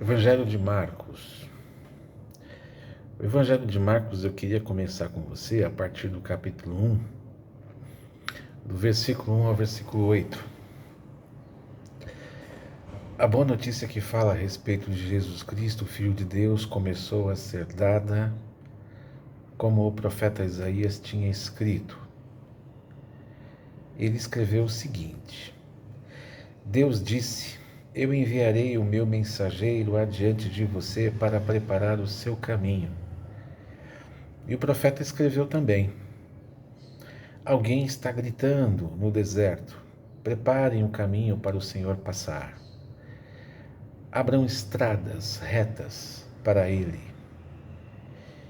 Evangelho de Marcos. O Evangelho de Marcos eu queria começar com você a partir do capítulo 1, do versículo 1 ao versículo 8. A boa notícia que fala a respeito de Jesus Cristo, Filho de Deus, começou a ser dada como o profeta Isaías tinha escrito. Ele escreveu o seguinte: Deus disse: Eu enviarei o meu mensageiro adiante de você para preparar o seu caminho. E o profeta escreveu também: Alguém está gritando no deserto: Preparem o caminho para o Senhor passar. Abram estradas retas para ele.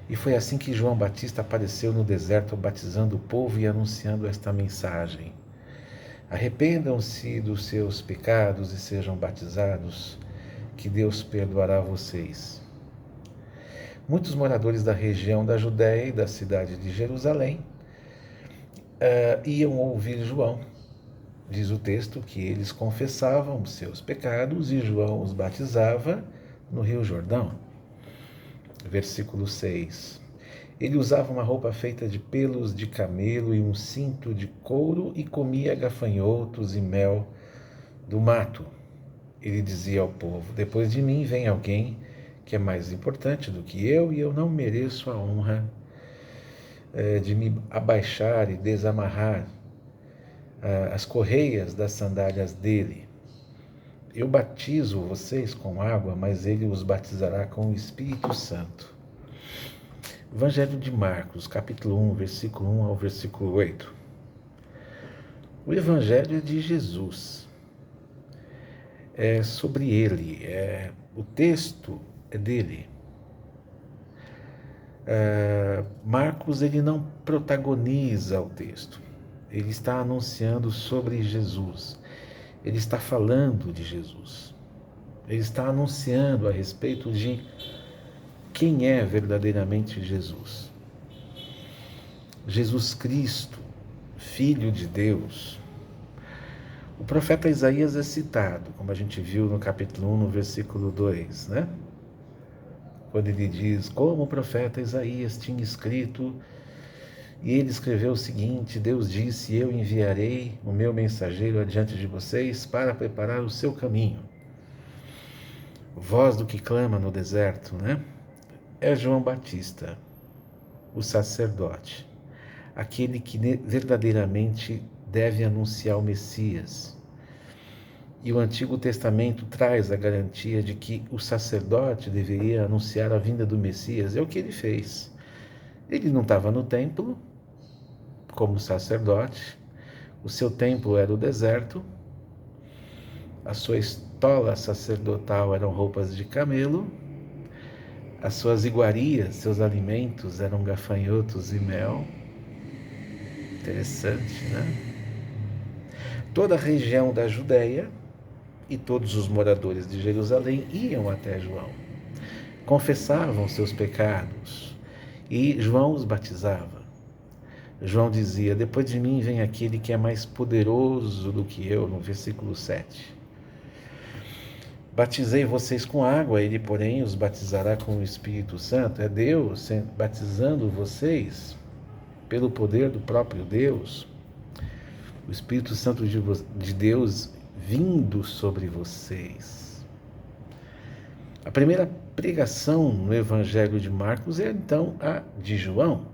E foi assim que João Batista apareceu no deserto, batizando o povo e anunciando esta mensagem: Arrependam-se dos seus pecados e sejam batizados, que Deus perdoará vocês. Muitos moradores da região da Judéia e da cidade de Jerusalém iam ouvir João. Diz o texto que eles confessavam os seus pecados e João os batizava no Rio Jordão. Versículo 6. Ele usava uma roupa feita de pelos de camelo e um cinto de couro e comia gafanhotos e mel do mato. Ele dizia ao povo: Depois de mim vem alguém que é mais importante do que eu e eu não mereço a honra de me abaixar e desamarrar as correias das sandálias dele. Eu batizo vocês com água, mas ele os batizará com o Espírito Santo. Evangelho de Marcos, capítulo 1, versículo 1 ao versículo 8. O Evangelho é de Jesus. É sobre ele. O texto é dele. Marcos ele não protagoniza o texto. Ele está anunciando sobre Jesus. Ele está falando de Jesus. Ele está anunciando a respeito de quem é verdadeiramente Jesus. Jesus Cristo, Filho de Deus. O profeta Isaías é citado, como a gente viu no capítulo 1, no versículo 2, né? Quando ele diz, como o profeta Isaías tinha escrito, e ele escreveu o seguinte: Deus disse, eu enviarei o meu mensageiro adiante de vocês para preparar o seu caminho. Voz do que clama no deserto, né? É João Batista, o sacerdote, aquele que verdadeiramente deve anunciar o Messias. E o Antigo Testamento traz a garantia de que o sacerdote deveria anunciar a vinda do Messias. É o que ele fez. Ele não estava no templo como sacerdote, o seu templo era o deserto, a sua estola sacerdotal eram roupas de camelo, as suas iguarias, seus alimentos eram gafanhotos e mel. Interessante, né? Toda a região da Judéia e todos os moradores de Jerusalém iam até João, confessavam seus pecados e João os batizava. João dizia, depois de mim vem aquele que é mais poderoso do que eu, no versículo 7. Batizei vocês com água, ele, porém, os batizará com o Espírito Santo. É Deus batizando vocês pelo poder do próprio Deus. O Espírito Santo de Deus vindo sobre vocês. A primeira pregação no Evangelho de Marcos é, então, a de João.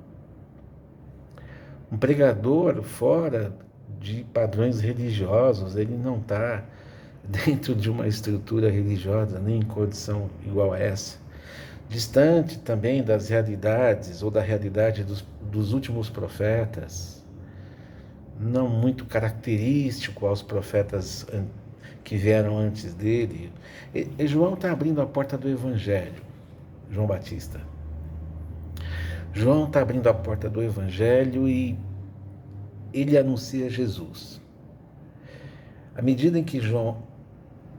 Um pregador fora de padrões religiosos, ele não está dentro de uma estrutura religiosa, nem em condição igual a essa. Distante também das realidades ou da realidade dos últimos profetas, não muito característico aos profetas que vieram antes dele. E João está abrindo a porta do Evangelho, João Batista. João está abrindo a porta do Evangelho e ele anuncia Jesus. À medida em que João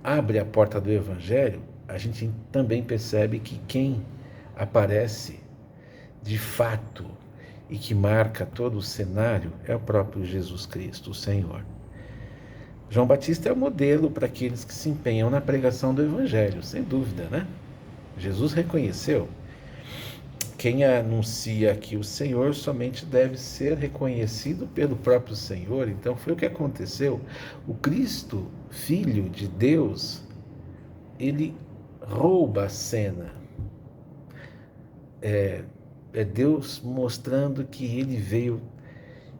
abre a porta do Evangelho, a gente também percebe que quem aparece de fato e que marca todo o cenário é o próprio Jesus Cristo, o Senhor. João Batista é o modelo para aqueles que se empenham na pregação do Evangelho, sem dúvida, né? Jesus reconheceu. Quem anuncia aqui o Senhor somente deve ser reconhecido pelo próprio Senhor. Então foi o que aconteceu. O Cristo, Filho de Deus, ele rouba a cena. É Deus mostrando que ele veio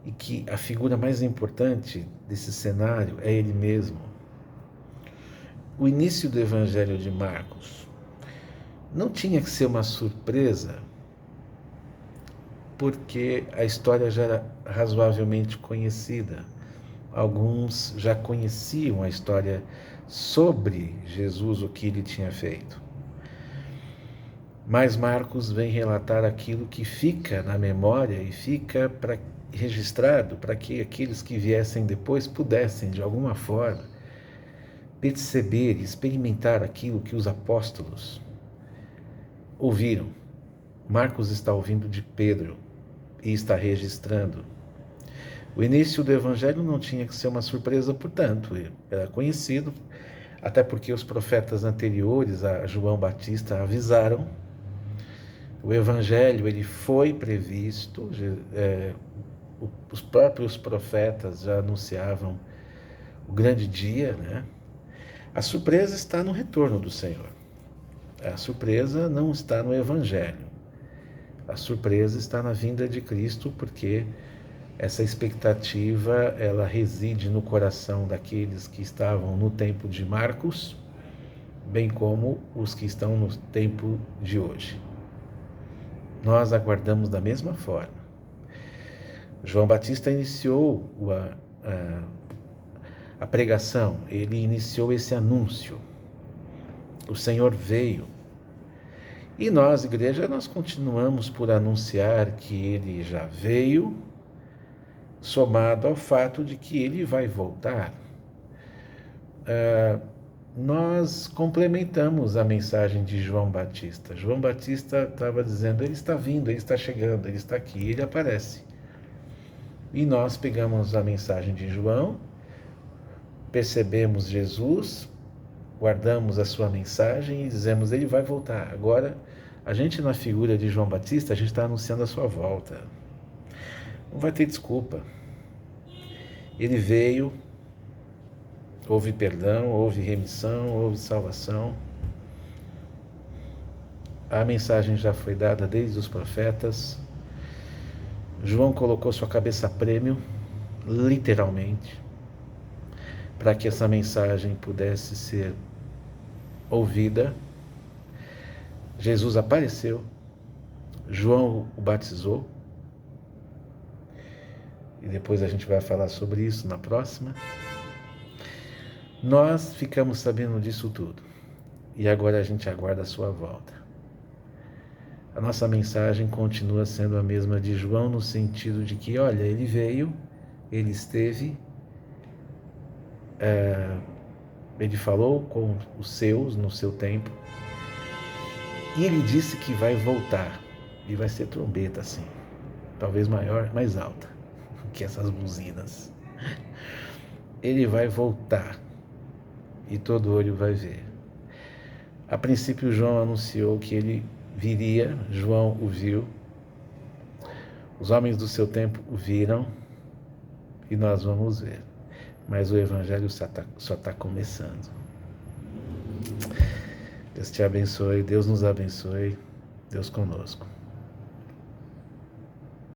e que a figura mais importante desse cenário é ele mesmo. O início do Evangelho de Marcos não tinha que ser uma surpresa, porque a história já era razoavelmente conhecida. Alguns já conheciam a história sobre Jesus, o que ele tinha feito. Mas Marcos vem relatar aquilo que fica na memória e fica registrado para que aqueles que viessem depois pudessem, de alguma forma, perceber e experimentar aquilo que os apóstolos ouviram. Marcos está ouvindo de Pedro e está registrando. O início do Evangelho não tinha que ser uma surpresa, portanto, era conhecido, até porque os profetas anteriores a João Batista avisaram. O Evangelho ele foi previsto, os próprios profetas já anunciavam o grande dia, né? A surpresa está no retorno do Senhor. A surpresa não está no Evangelho. A surpresa está na vinda de Cristo, porque essa expectativa ela reside no coração daqueles que estavam no tempo de Marcos, bem como os que estão no tempo de hoje. Nós aguardamos da mesma forma. João Batista iniciou a pregação, ele iniciou esse anúncio. O Senhor veio. E nós, igreja, nós continuamos por anunciar que ele já veio, somado ao fato de que ele vai voltar. Nós complementamos a mensagem de João Batista. João Batista estava dizendo, ele está vindo, ele está chegando, ele está aqui, ele aparece. E nós pegamos a mensagem de João, percebemos Jesus, guardamos a sua mensagem e dizemos, ele vai voltar. Agora, a gente na figura de João Batista, a gente está anunciando a sua volta. Não vai ter desculpa. Ele veio, houve perdão, houve remissão, houve salvação. A mensagem já foi dada desde os profetas. João colocou sua cabeça a prêmio, literalmente, para que essa mensagem pudesse ser ouvida. Jesus apareceu, João o batizou, e depois a gente vai falar sobre isso na próxima. Nós ficamos sabendo disso tudo, e agora a gente aguarda a sua volta. A nossa mensagem continua sendo a mesma de João, no sentido de que, olha, ele veio, ele esteve, ele falou com os seus no seu tempo, e ele disse que vai voltar, e vai ser trombeta assim, talvez maior, mais alta que essas buzinas. Ele vai voltar, e todo olho vai ver. A princípio João anunciou que ele viria, João o viu, os homens do seu tempo o viram, e nós vamos ver. Mas o Evangelho só está começando. Deus te abençoe, Deus nos abençoe, Deus conosco.